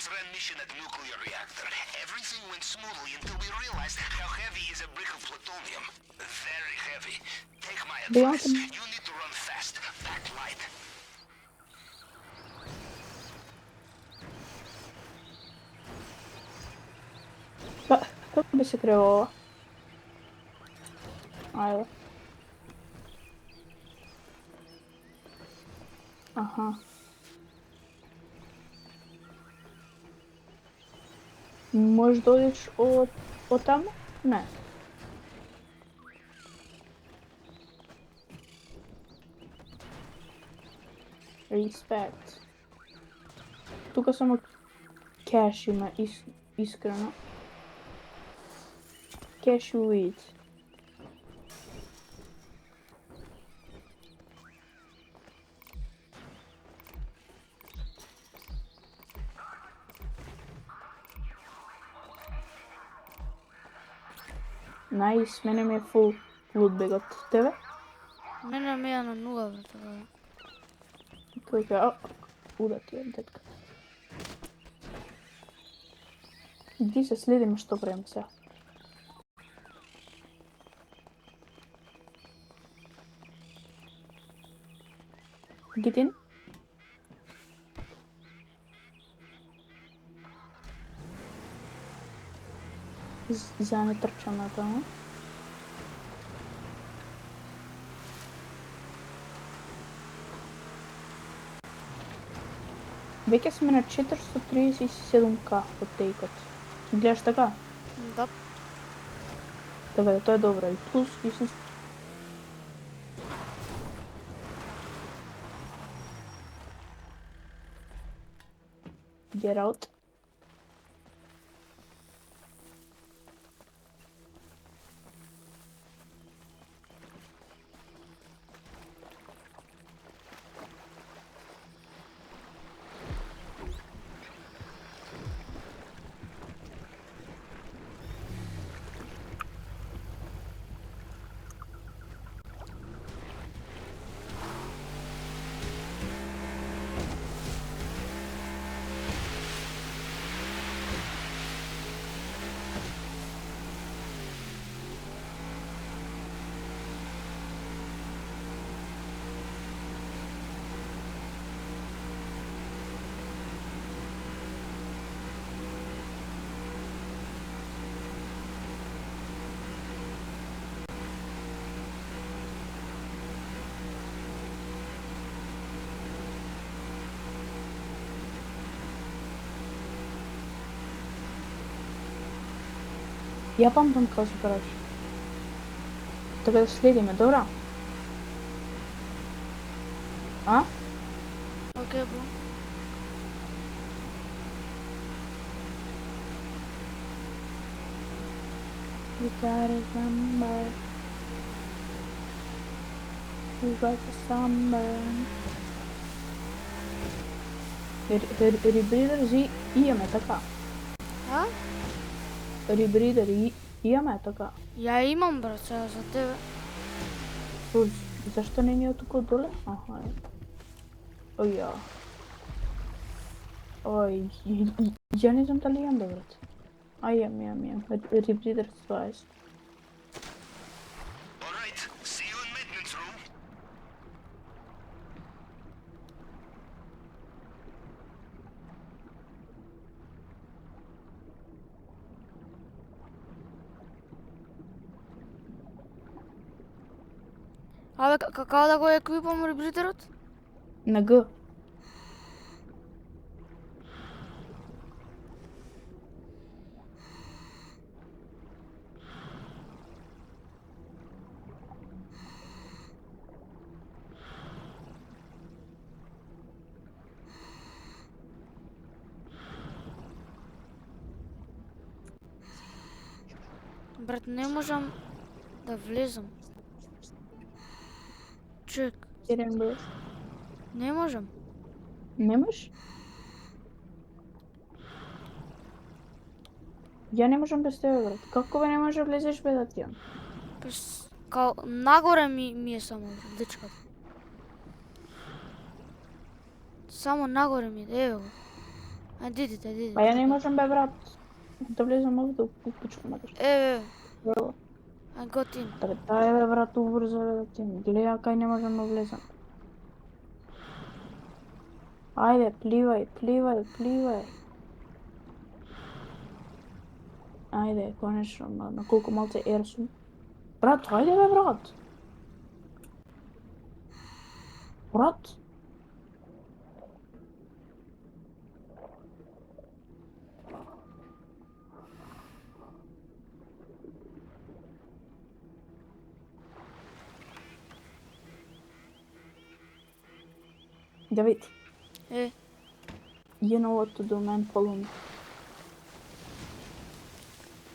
Droids ran mission at nuclear reactor. Everything went smoothly until we realized how heavy is a brick of plutonium. Very heavy. Take my advice. You need to run fast. Backlight. Kako bi se krenuo ovo? Ajde. Aha. Možeš dođeš od tamo? Ne. Respect. Тука само кеш има, искрено. Cash weed. Nice, мене ми е full loot bag од тебе. Мене ми е на 0, бе, така. Тој ка, уда ти е детка. Ди се следиме што правим сега. Get in. За не трчам на тоа. Веќе сме на 437k од тейкот. Гледаш така? Да. Добре, тоа е добро. И плюс истински. Get out. Ја памтам како се правиш. Така да следиме, добра? А? Окей, бро. We got his number. We got the sunburn. Rebreeder имаме така. А? Rebreeder имаме така. Ја имам, брат, сега за тебе. Зашто не ни е тука доле? Аха, е. Ој, ја. Ој, ја не знам дали имам, брат. А, имам. Rebreeder 20. Alright, see you in maintenance room. Абе, како да го еквипам ребритерот? На Г. Брат, не можам да влезам. Чек, Еден брат. не можам. Немаш? Ја не можам без тебе, брат. Како бе не може да влезеш бе да ти? Као нагоре ми е само личката. Само нагоре ми е, ево. I did it, I did it. Па ја не можам бе брат. Да влезам овде у пичку матеш. Браво. I got in. Дај бе брат убрзо бе да ти гледа кај не можам да влезам. Ајде, пливај, пливај, пливај. Ајде, конечно, на колку малце ер сум. Брат, ајде бе брат. Брат. Давид, you know what to do, man, follow me.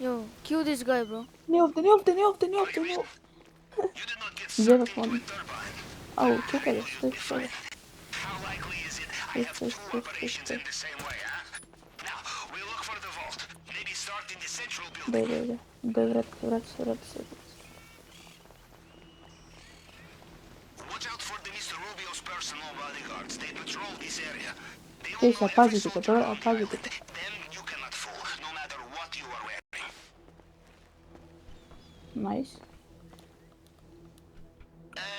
Yo, kill this guy, bro. Не овде, не овде, не овде, не овде, не овде. You did not get Где sucked телефон? into a turbine. Ау, чекай, стой, стой. How likely is it I have two operations in the same way, huh? Now, we look for the vault. Maybe start in the central building. Дай, врат, врат, врат, врат. Watch out for the Mr. Rubio's personal bodyguards. They patrol this area. They will Ей, know every опазите, soldier добро, on the опазите. island. Them you cannot fool, no matter what you are wearing. Найс.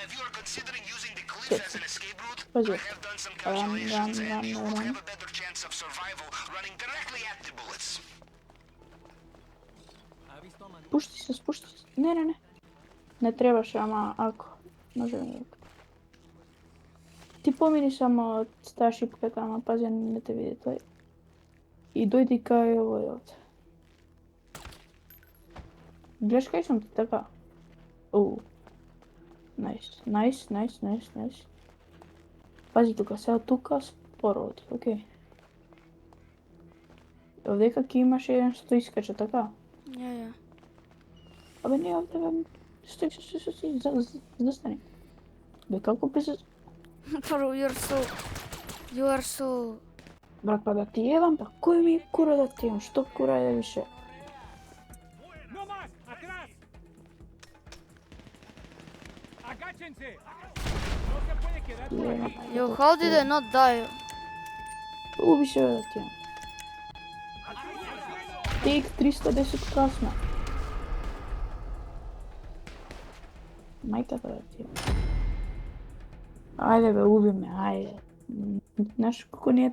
If you are considering using the cliff as an escape route, I Пойдёт. have done some Ран, calculations ран, and you ран, will ран. have a better chance of survival running directly at the bullets. Спушти се, спушти се. Не. Не требаше, ама ако. Може да ми. Ти помини само од таа шипката, ама пази не те види тој. И дојди кај овој овде. Гледаш кај сум ти така? Найс. Пази тука, сега тука споро оди, окей. Овдека ки имаше еден што искача, така? Yeah. Абе не, овде бе. Стои, застани. Бе, како би се... Bro, you are so... Брат, па да ти едам, па кој ми кура да ти едам? Што кура е више? ¡No más! ¡Atrás! ¡Agáchense! No se puede quedar por aquí. Yo, how did I not die? Уби се бе да ти едам. Тейк 310 касна. Мајката да ти едам. Ајде бе, уби ме, ајде. Знаеш како не е...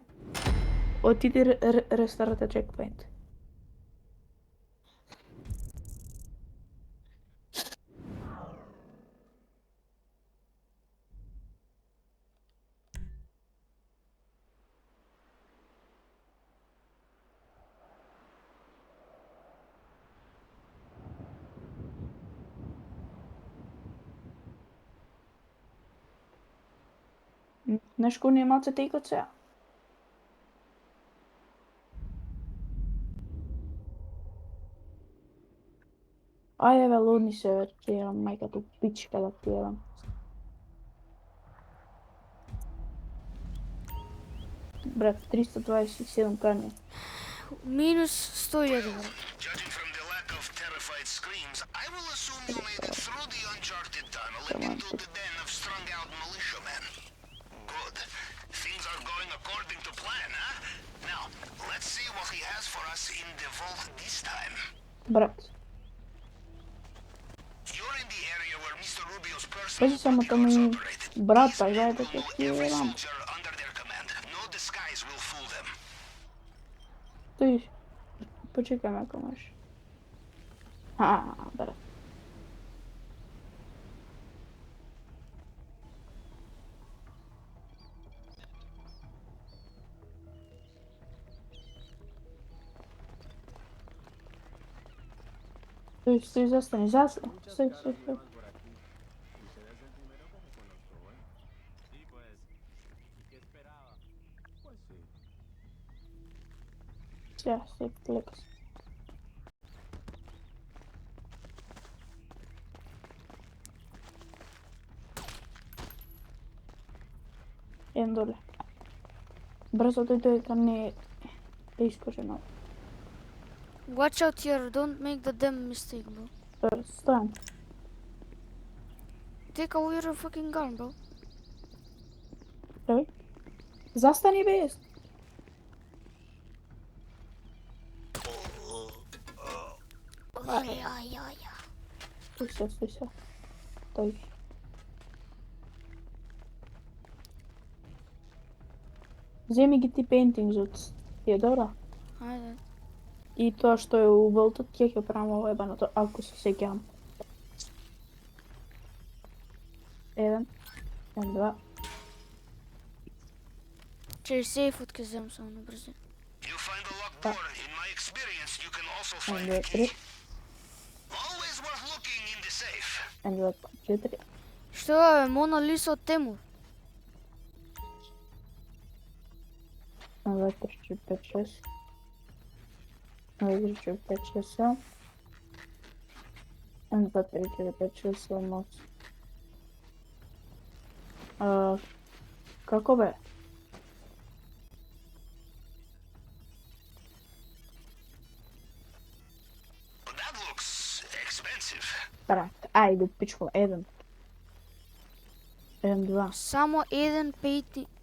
Отиди рестарата чекпоинт. Знаеш кој не е малце тейкот сега? Ајде бе, лудни се бе, ти едам, мајката пичка да ти едам. Брат, 327 кани. Minus 101, bro. Judging from the lack of terrified screams, I will assume you made it through the uncharted tunnel and into the den of strung-out militiamen. Good. Things are going according to plan, huh? Now, let's see what he has for us in the vault this time. Брат, You're in the area where Mr. Rubio's personal пази само таму bodyguards и operate. брат, These ајде men да will те know ти every едам. soldier under their command. No disguise will fool them. Стоиш. Почекај ме ако можеш. Брат. Стои, застани, Стои. Сега, лека се. Еден доле. Брзо дојде дека не е искажено. Watch out here, don't make the damn mistake, bro. Стојам. Take away your fucking gun, bro. Застани бе. Стој се. Тој. Земи ги ти paintings ти е добра? Ајде. И тоа што е у волтот ќе ќе правам ово ебаното, ако се сеќавам. 1, 2, Че сейфот ќе земам само на брзина. You find a locked door. In my experience, you can also 1, find 2, a key. 3, Always worth looking in the safe. 1, 2, 4, Што е Мона Лиса од Темур? 1, 2, 3, 4, 5, 6. 1, 2, 3, 4, 5, 6, 7. 1, 2, 3, 4, 5, 6, 7, 8. Како бе? That looks expensive. Брат, ајде пичко, 1. 1, 2, Само еден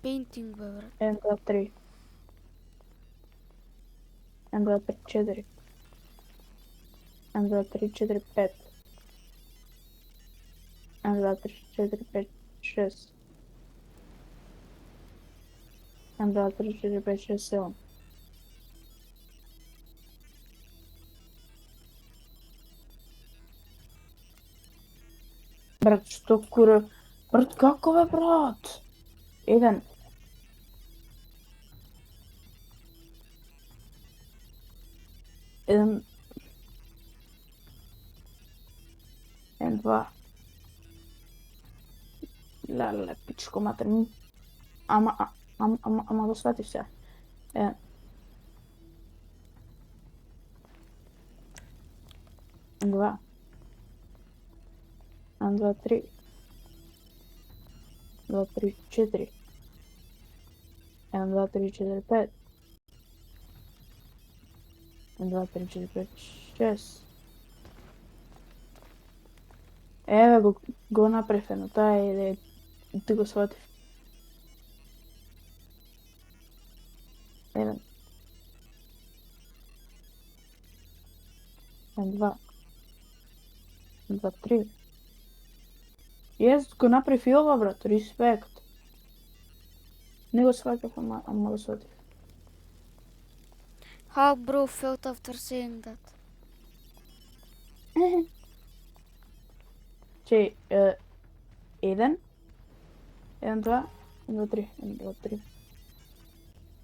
пейнтинг бе, брат. 1, 2, 3. 1, 2, 3, 4. 1, 2, 3, 4, 5. 1, 2, 3, 4, 5, 6. 1, 2, 3, 4, 5, 6, 7. Брат, што кура? Брат, како бе, брат? 1. Еден. 1, 2. Леле, пичко матер. Ама го сватиш се. 1. 2. 1, 2, 3. 2, 3, 4. 1, 2, 3, 4, 5. 1, 2, 3, 4, 5, 6. Еве го направив едно, тоа е ти го сватив. 1. 2. 2, 3. Јас го направив и ова, брат, респект. Не го сваќав, ама го сватив. How bro felt after saying that? Че, 1. 1, 2, 1, 2, 3. 1, 2, 3.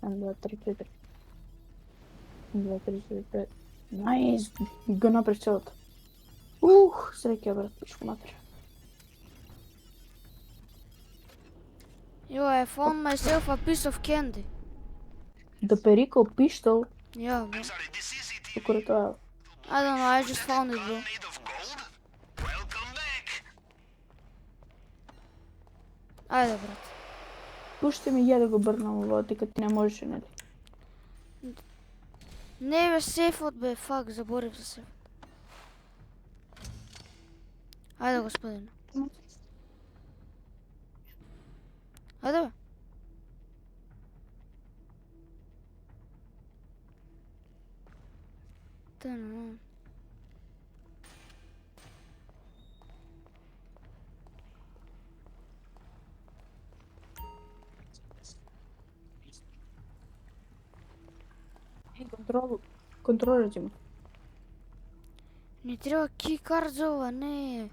1, 2, 3, 4. 1, 2, 3, 4, 5. Најс, го направив целото. Среќа, брат, пичко матер. Yo, I found myself a piece of candy. The Perico pistol, Yeah, bro. I'm sorry, the CCTV околу тоа. I don't know, I just found it, bro. gun made of gold? Welcome back. Ајде, брат. Пушти ми ја да го брнам ово, дека ти не можеше, нели? Не бе, сейфот бе, фак, заборив за сейфот. Ајде, господине. Ајде, бе. Та-на. Контролирате ме. Не треба keycard за ова, не.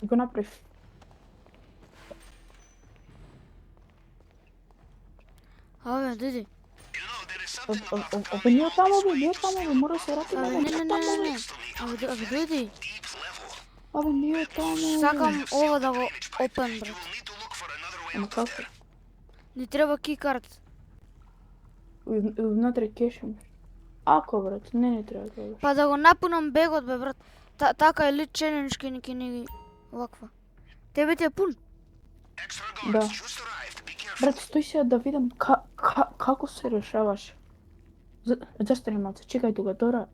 Го направив. Абе, диди. You know, there is something about Абе, не таму, бе, не таму, бе, мора се рати, Абе, бе. не. Абе, диди. deep level. Абе, не таму. Сакам ова да го опен, You брат. will need to look for another way Ама out of како? there. Ни треба кикарт. Внатре кеш имаш. Ако, брат, не треба да гледаш. Па да го напунам бегот, бе, брат. Така Elite Challenge ке ни ваква. Тебе ти е пун? Extra Да. guards just arrived. Be careful. Брат, стои сега да видам како се решаваш. Застани малце, чекај тука, Дора.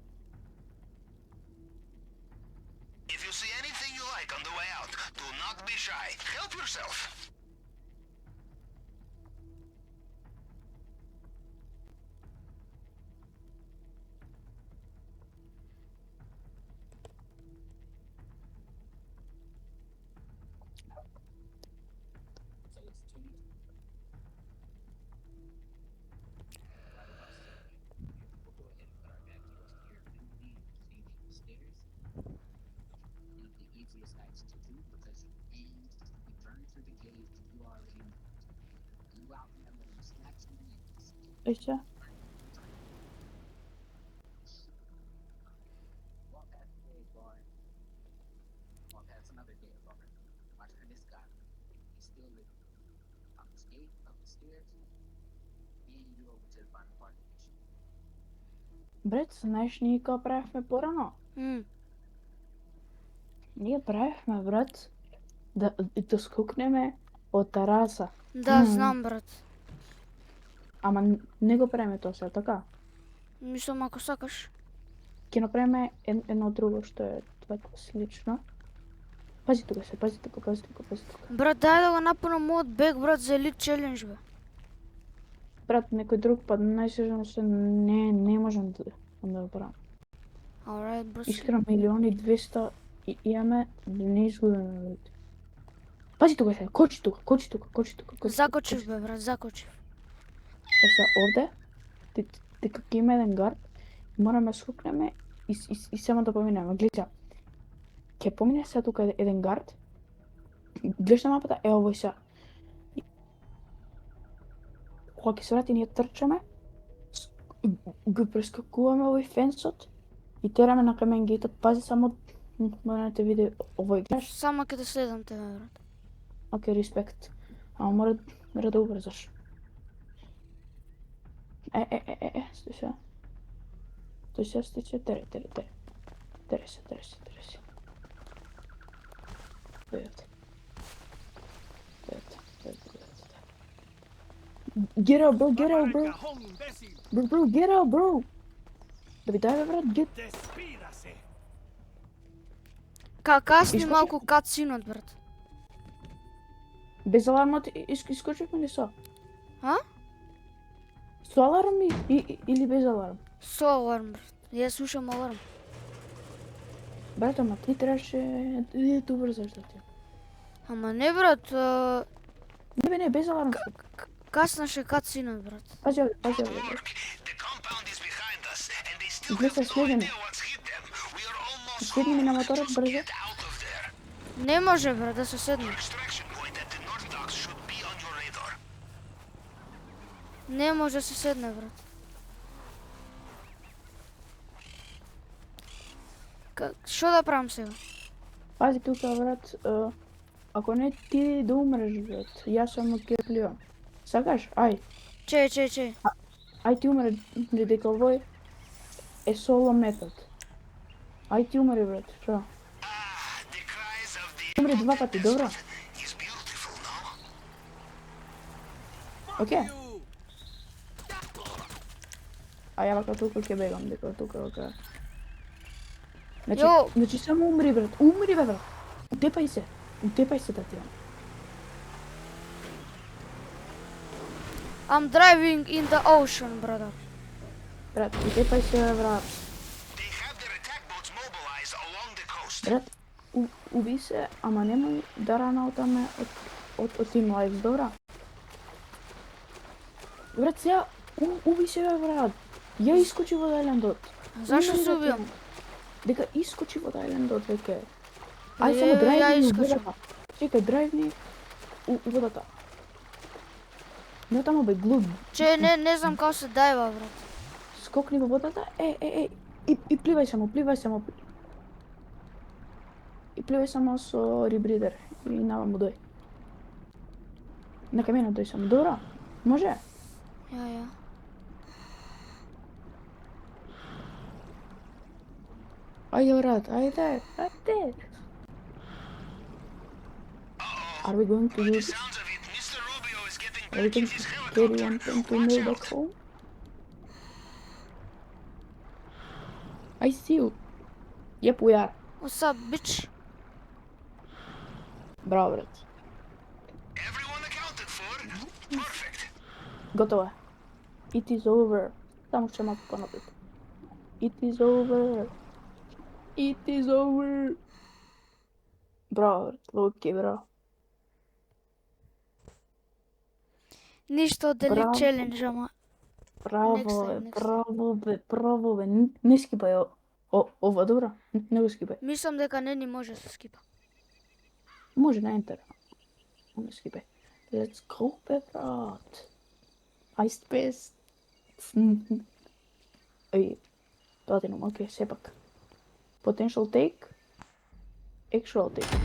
If you see anything you like on the way out, do not be shy. Help yourself. Еща? Брат, знаеш ние како правевме порано? Ние правевме, брат, да скокнеме од тараса. Да, знам, брат. Ама не го правиме тоа сега, така? Мислам, ако сакаш. Ќе направиме едно друго што е твако слично. Пази тука се, пази тука. Брат, дај да го напунам мојот бег, брат, за Elite Challenge, бе. Брат, некој друг пат, најсежно се не можам да го правам. Alright, брат. Искрено 1.200.000 имаме да не изгубиме, брат. Пази тука се, кочи тука. Закочив, бе, брат, закочив. Сега овде, дека ќе има еден гард, мораме скокнеме и само да поминеме. Гледа, ќе помине сега тука еден гард, гледаш на мапата, е овој сега. Кога ќе се врати, ние трчаме, го прескакуваме овој фенсот и тераме на камен гейтот. Пази само, да те види овој, гледаш? Само ќе те следам тебе, брат. Окей, респект. Ама мора да убрзаш. Стои сега. Тере се. Дојдете. Get out, bro. Cajón, imbécil. Bro, get out, bro. Да ви дај, брат, get. Despídase. Касни Искочи? малку катсинот, брат. Без алармот искочивме ли со? А? Со аларм или без аларм? Со аларм, брат. Ја слушам аларм. Брат, ама ти требаше да убрзаш да ти. Ама не, брат, Не, без аларм. каснаше катсинот, брат. Пази овде, брат. The compound is behind us, and they still Гледа, have no следеме. idea what's hit them. We are almost Следи ми на home. моторот Just брзо. get out of there. Не може, брат, да се седне. Extraction point at the North Docks should be on your radar. Не може да се седне, брат. Шо да правам сега? Пази тука, брат. Ако не ти да умреш, брат. Јас само ќе пливам. Сакаш? Ај. Че. Ај ти умре, дека овој е соло метод. Ај ти умре, брат. Шо? The cries of the Умре два пати, добро? is beautiful, no? Океј. А ја вака тука ќе бегам, дека тука вака. Јо. Значи само умри, брат. Умри, бе, брат. Утепај се, татија. I'm driving in the ocean, brother. Брат, утепај се, бе, брат. They have their attack boats mobilized along the coast. Брат, уби се, ама немој да ранаутаме од Team Lives, добра? Брат, сега, уби се, бе, брат. Ја искочи во Айлендот. Зашо Умри, се брат, убиам? Дека искочи во Айлендот, веќе. Ја Ај само драйвни у искочам. водата. Чекај, драйвни у водата. Не тамо, бе, глуп. Че, не знам како се дајва, брат. Скокни во водата, и пливај само. И пливај само со рибридер и наваму дој. На каменот дој само, добро? Може? Ја. Ајде, брат, ајде. Are we going to do this? Sounds of it, Mr. Rubio is getting Are we back in going his to helicopter. carry 1.2 Watch mil out. back home? I see you. Yep, we are. What's up, bitch? Браво, брат. Everyone accounted for. Perfect. Готово е. It is over. Само ще малко по-напред. It is over. It is over. Браво, брат. Луки, браво. Ништо од Elite Браво. Challenge, ама Браво, Next time, бе, next браво, бе. Не скипај ова, добро? Не го скипај. мислам дека не ни може да се скипа. Може на ентер. Не скипај. Let's go, бе, брат. Ice Fist. Ej, platinum, ok, сепак. Potential take. Actual take.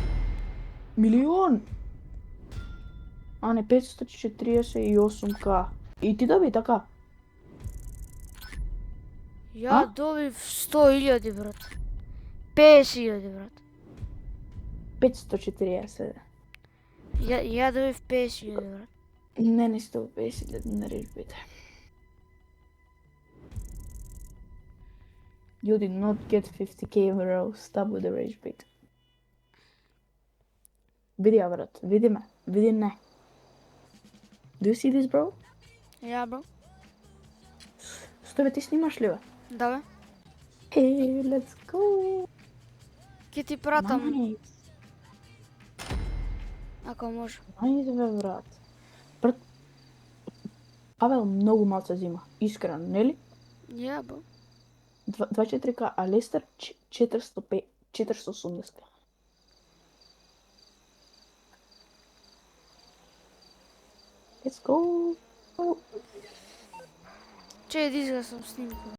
Милион! А не, 548k. И ти доби така? Ја А? добив 100.000, брат. 50.000, брат. 540. Ја добив 50.000, брат. Не 150 на режбите. You did not get 50k bro. Stop with the rage bait. Види ја, брат. Види ме. Види не. Do you see this, bro? Ја, бро. Стой, бе, ти снимаш ли, бе? Да, бе. Hey, let's go. Ќе ти пратам, Nice. ако може. Nice, бе, брат. Брат, Павел многу малце зима. Искрено, нели? Ја, бро. 24k, а Лестер 480. Let's go. Че да изгасам снимку.